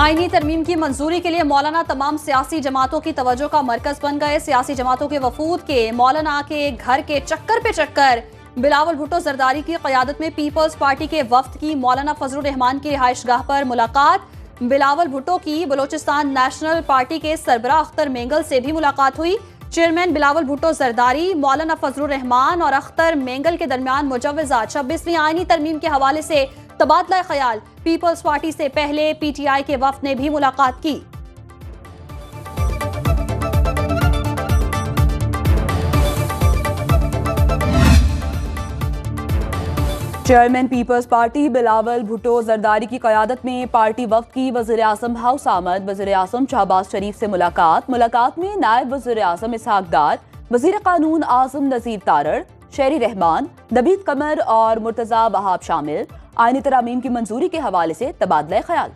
आईनी तरमीम की मंजूरी के लिए मौलाना तमाम सियासी जमातों की तवज्जो का मरकज बन गए। सियासी जमातों के वफूद के मौलाना के घर के चक्कर पे चक्कर। बिलावल भुट्टो जरदारी की क़यादत में पीपल्स पार्टी के वफ्द की मौलाना फजलुर रहमान की रिहाइशगाह पर मुलाकात। बिलावल भुट्टो की बलोचिस्तान नेशनल पार्टी के सरबराह अख्तर मेंगल से भी मुलाकात हुई। चेयरमैन बिलावल भुट्टो जरदारी, मौलाना फजलुर रहमान और अख्तर मेंगल के दरमियान मुजव्वज़ा 26वीं आईनी तरमीम के हवाले से तबादला ख्याल। पीपल्स पार्टी से पहले पीटीआई के वफ्द ने भी मुलाकात की। चेयरमैन पीपल्स पार्टी बिलावल भुट्टो जरदारी की क़यादत में पार्टी वफ्द की वज़ीर आज़म हाउस आमद। वज़ीर आज़म शहबाज शरीफ से मुलाकात में नायब वज़ीर आज़म इसहाक डार, वज़ीर क़ानून आज़म नज़ीर तारड़, शेरी रहमान, नबीद कमर और मुर्तज़ा वहाब शामिल। आईनी तरामीम की मंजूरी के हवाले से तबादला ख्याल।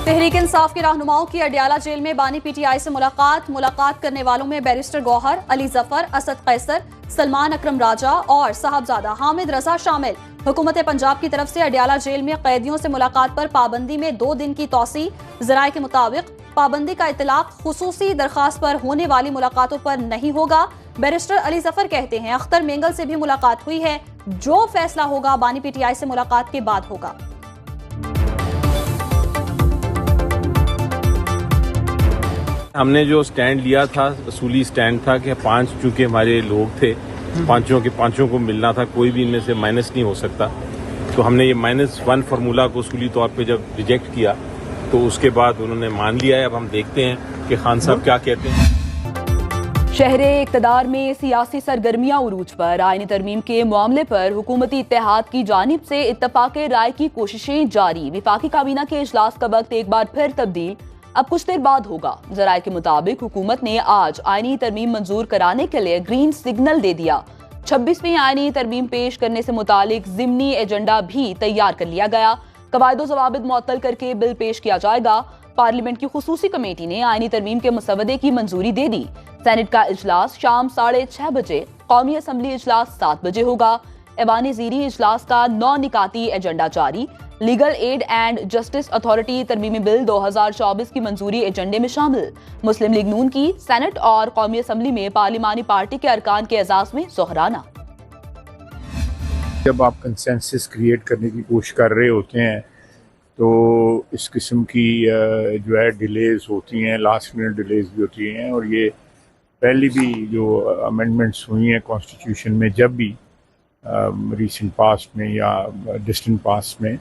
तहरीक इंसाफ के रहनुमाओं की अडियाला जेल में बानी पीटीआई से मुलाकात करने वालों में बैरिस्टर गौहर, अली जफर, असद कैसर, सलमान अकरम राजा और साहबजादा हामिद रजा शामिल। हुकूमत पंजाब की तरफ से अडियाला जेल में कैदियों से मुलाकात पर पाबंदी में 2 दिन की तौसी। ज़राए के मुताबिक पाबंदी का इतलाक खुसूसी दरखास्त पर होने वाली मुलाकातों पर नहीं होगा। बैरिस्टर अली जफर कहते हैं अख्तर मेंगल से भी मुलाकात हुई है, जो फैसला होगा बानी पीटीआई से मुलाकात के बाद होगा। हमने जो स्टैंड लिया था, असूली स्टैंड था कि 5 चूंकि हमारे लोग थे, पांचों को मिलना था, कोई भी इनमें से माइनस नहीं हो सकता। तो हमने ये -1 फार्मूला को असूली तौर पे जब रिजेक्ट किया तो उसके बाद उन्होंने मान लिया है। अब हम देखते हैं कि खान साहब क्या कहते हैं। शहरे इक़्तिदार में सियासी सरगर्मियां उरूज पर। आईनी तरमीम के मामले पर हुकूमती इत्तेहाद की जानिब से इत्तफाक़े राय की कोशिशें जारी। विफाकी काबीना के इजलास का वक्त एक बार फिर तब्दील, अब कुछ देर बाद होगा। ज़राए के मुताबिक हुकूमत ने आज आईनी तरमीम मंजूर कराने के लिए ग्रीन सिग्नल दे दिया। 26वीं आईनी तरमीम पेश करने से मुतालिक ज़िमनी एजेंडा भी तैयार कर लिया गया। कवायदो ज़वाबित मुअत्तल करके बिल पेश किया जाएगा। पार्लियामेंट की खुसूसी कमेटी ने आईनी तरमीम के मसवदे की मंजूरी दे दी। सेनेट का इजलास शाम 6:30 बजे, कौमी असम्बली इजलास 7 बजे होगा। ऐवान ज़ीरी इजलास का 9 निकाती एजेंडा जारी। Legal aid and justice authority तरमीमी बिल 2024 की मंजूरी एजेंडे में शामिल। मुस्लिम लीग नून की सेनेट और कौमी असम्बली में पार्लिमानी पार्टी के अरकान के एजाज में सोहराना। जब आप कंसेंसस क्रिएट करने की कोशिश कर रहे होते हैं तो इस किस्म की जो है डिलेज होती हैं, लास्ट मिनट डिलेज भी होती हैं। और ये पहले भी जो अमेंडमेंट्स हुई हैं कॉन्स्टिट्यूशन में, जब भी रीसेंट पास्ट में या डिस्टेंट पास्ट में,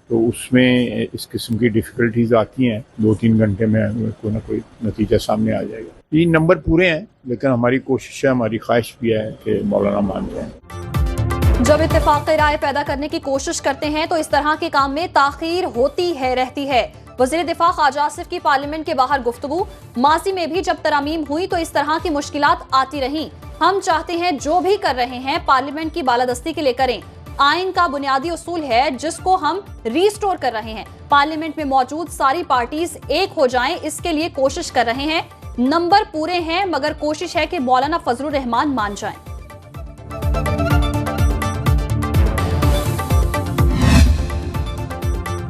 तो उसमें इस किस्म की डिफ़िकल्टीज आती हैं। 2-3 घंटे में कोई ना कोई नतीजा सामने आ जाएगा। 3 नंबर पूरे हैं, लेकिन हमारी कोशिश है, हमारी ख्वाहिश भी है कि मौलाना मान जाएं। जब इत्तेफाक राय पैदा करने की कोशिश करते हैं तो इस तरह के काम में ताखीर होती रहती है। वज़ीर दिफा ख्वाजा आसिफ की पार्लियामेंट के बाहर गुफ्तगू। माजी में भी जब तरामीम हुई तो इस तरह की मुश्किलात आती रहीं। हम चाहते हैं जो भी कर रहे हैं पार्लियामेंट की बालादस्ती के लिए करें। आइन का बुनियादी उसूल है जिसको हम रीस्टोर कर रहे हैं। पार्लियामेंट में मौजूद सारी पार्टीज एक हो जाएं, इसके लिए कोशिश कर रहे हैं। नंबर पूरे हैं, मगर कोशिश है कि मौलाना फजलुर रहमान मान जाएं।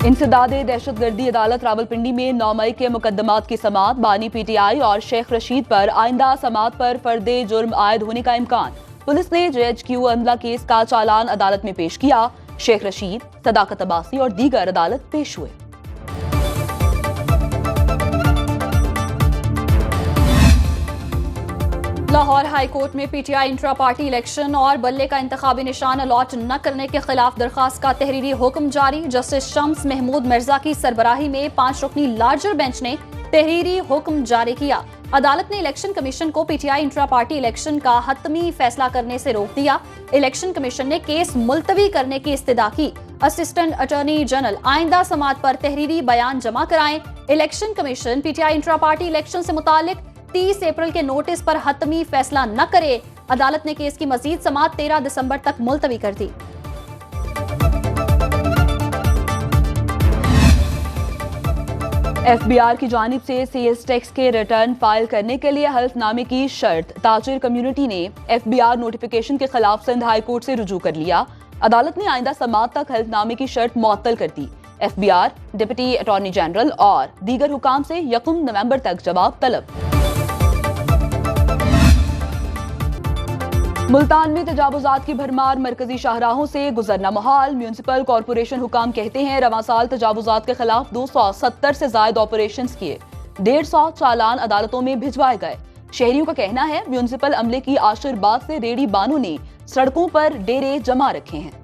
इंसदादे दहशतगर्दी अदालत रावलपिंडी में 9 मई के मुकदमात की समाअत। बानी पीटीआई और शेख रशीद पर आइंदा समाअत पर फर्दे जुर्म आयद होने का इम्कान। पुलिस ने JHQ अमला केस का चालान अदालत में पेश किया। शेख रशीद, सदाकत अब्बासी और दीगर अदालत पेश हुए। लाहौर हाई कोर्ट में पीटीआई इंट्रा पार्टी इलेक्शन और बल्ले का इंतखाबी निशान अलॉट न करने के खिलाफ दरखास्त का तहरीरी हुक्म जारी। जस्टिस शम्स महमूद मिर्जा की सरबराही में 5 रुकनी लार्जर बेंच ने तहरीरी हुक्म जारी किया। अदालत ने इलेक्शन कमीशन को पीटीआई इंट्रा पार्टी इलेक्शन का हतमी फैसला करने से रोक दिया। इलेक्शन कमीशन ने केस मुलतवी करने की इस्तदा की। असिस्टेंट अटॉर्नी जनरल आइंदा समाअत पर तहरीरी बयान जमा कराएं। Election commission PTI intra party election से मुतालिक 30 अप्रैल के नोटिस पर हतमी फैसला न करे। अदालत ने केस की मजीद समाअत 13 दिसंबर तक मुलतवी कर दी। FBI की जानिब से सेल्स टैक्स के रिटर्न फाइल करने के लिए हल्फनामे की शर्त ताजिर कम्युनिटी ने FBI नोटिफिकेशन के खिलाफ सिंध हाई कोर्ट से रुजू कर लिया। अदालत ने आइंदा समाअत तक हल्फनामे की शर्त मुअत्तल कर दी। FBI, डिप्टी अटॉर्नी जनरल और दीगर हुकाम से 1 नवंबर तक जवाब तलब। मुल्तान में तजावुजात की भरमार, मरकजी शाहराहों से गुजरना मुहाल। म्यूनिसिपल कॉरपोरेशन हुकाम कहते हैं रवां साल तजावुजात के खिलाफ 270 से ज्यादा ऑपरेशन किए, 150 चालान अदालतों में भिजवाए गए। शहरियों का कहना है म्यूनिसिपल अमले की आशीर्वाद से रेडी बानों ने सड़कों पर डेरे जमा रखे हैं।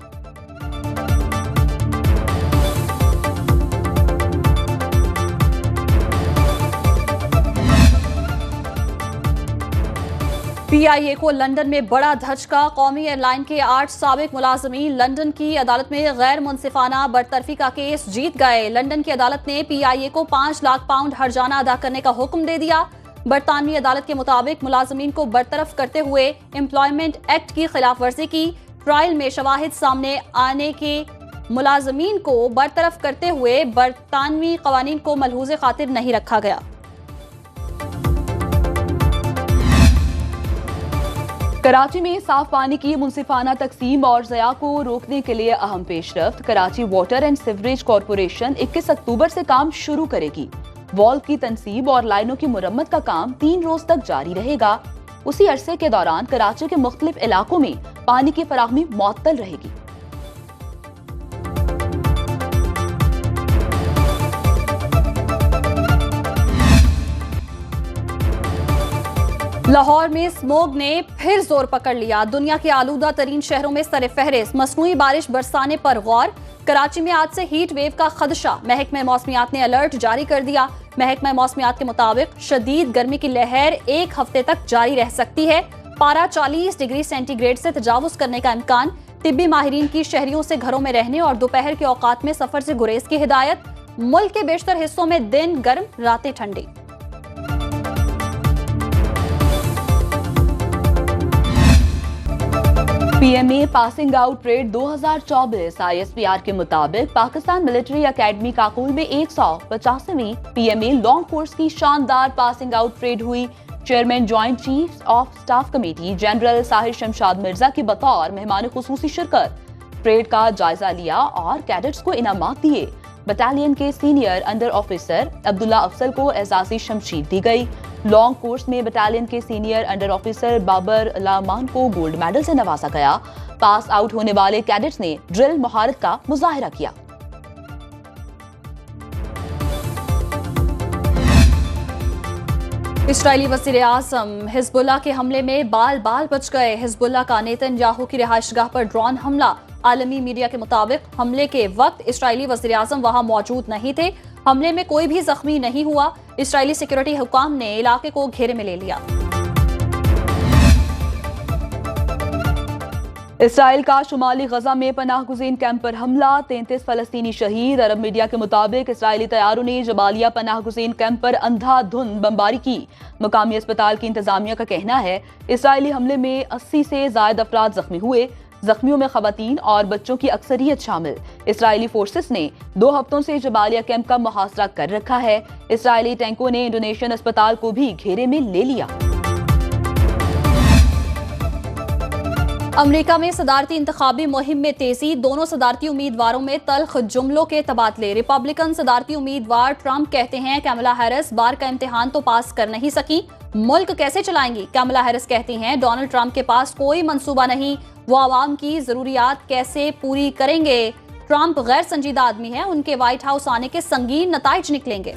PIA को लंदन में बड़ा धचका। कौमी एयरलाइन के 8 साबिक मुलाजमीन लंदन की अदालत में गैर मुनसिफाना बरतरफी का केस जीत गए। लंदन की अदालत ने PIA को 5 लाख पाउंड हर्जाना अदा करने का हुक्म दे दिया। बरतानवी अदालत के मुताबिक मुलाजमीन को बरतरफ करते हुए एम्प्लॉयमेंट एक्ट की खिलाफ वर्जी की। ट्रायल में शवाहिद सामने आने के मुलाजमीन को बरतरफ करते हुए बरतानवी कवानीन को मलहूज़े खातिर नहीं रखा गया। कराची में साफ पानी की मुनसिफाना तकसीम और ज़या को रोकने के लिए अहम पेशरफ्त। Karachi water and sewerage corporation 21 October से काम शुरू करेगी। वॉल्व की तनसीब और लाइनों की मुरम्मत का काम 3 रोज तक जारी रहेगा। उसी अरसे के दौरान कराची के मुख्तलिफ इलाकों में पानी की फराहमी मुअत्तल रहेगी। लाहौर में स्मोग ने फिर जोर पकड़ लिया। दुनिया के आलूदा तरीन शहरों में सरे फहरिस्त। मसनूई बारिश बरसाने पर गौर। कराची में आज से हीट वेव का खदशा। महकमा मौसमियात ने अलर्ट जारी कर दिया। महकमा मौसमियात के मुताबिक शदीद गर्मी की लहर 1 हफ्ते तक जारी रह सकती है। पारा 40 डिग्री सेंटीग्रेड से तजावुज करने का इम्कान। तिब्बी माहिरीन की शहरियों से घरों में रहने और दोपहर के औकात में सफर से गुरेज की हिदायत। मुल्क के बेशतर हिस्सों में दिन गर्म, रातें ठंडी। PMA passing out parade 2024 ISPR के मुताबिक पाकिस्तान मिलिट्री अकेडमी काकुल में 185वीं PMA लॉन्ग कोर्स की शानदार पासिंग आउट परेड हुई। Chairman joint chief of staff committee general Sahir Shamshad Mirza की बतौर मेहमान खुसूसी शिरकत परेड का जायजा लिया और कैडेट्स को इनामात दिए। बटालियन के senior under officer Abdullah Afsal को एजाजी शमशीर दी गई। लॉन्ग कोर्स में बटालियन के सीनियर अंडर ऑफिसर बाबर लामान को गोल्ड मेडल से नवाजा गया। पास आउट होने वाले कैडेट्स ने ड्रिल महारत का मुजाहिरा किया। इस्राईली वज़ीर आज़म हिजबुल्लाह के हमले में बाल बाल बच गए। हिजबुल्लाह का नेतन्याहू की रिहाइशगाह पर ड्रोन हमला। आलमी मीडिया के मुताबिक हमले के वक्त इस्राईली वज़ीर आज़म वहां मौजूद नहीं थे। हमले में कोई भी जख्मी नहीं हुआ। इस्राईली सिक्योरिटी हुकाम ने इलाके को घेरे में ले लिया। इसराइल का शुमाली गजा में पनाह गुज़ीन कैंप पर हमला, 33 फलस्तीनी शहीद। अरब मीडिया के मुताबिक इस्राइली तैयारों ने जबालिया पनाह गुज़ीन कैंप पर अंधाधुंध बमबारी की। मकामी अस्पताल की इंतजामिया का कहना है इसराइली हमले में 80 से ज्यादा अफराद जख्मी हुए। जख्मियों में खवातीन और बच्चों की अक्सरियत शामिल। इसराइली फोर्सेस ने 2 हफ्तों से जबालिया कैंप का मुहासरा कर रखा है। इसराइली टैंकों ने इंडोनेशियन अस्पताल को भी घेरे में ले लिया। अमेरिका में सदारती इंतखाबी मुहिम में तेजी। दोनों सदारती उम्मीदवारों में तल्ख जुमलों के तबादले। रिपब्लिकन सदारती उम्मीदवार ट्रंप कहते हैं कमला हैरिस बार का इम्तिहान तो पास कर नहीं सकी, मुल्क कैसे चलाएंगी। कमला हैरिस कहती हैं डोनाल्ड ट्रंप के पास कोई मंसूबा नहीं, वो आवाम की जरूरियात कैसे पूरी करेंगे। ट्रंप गैर संजीदा आदमी है, उनके व्हाइट हाउस आने के संगीन नताइज निकलेंगे।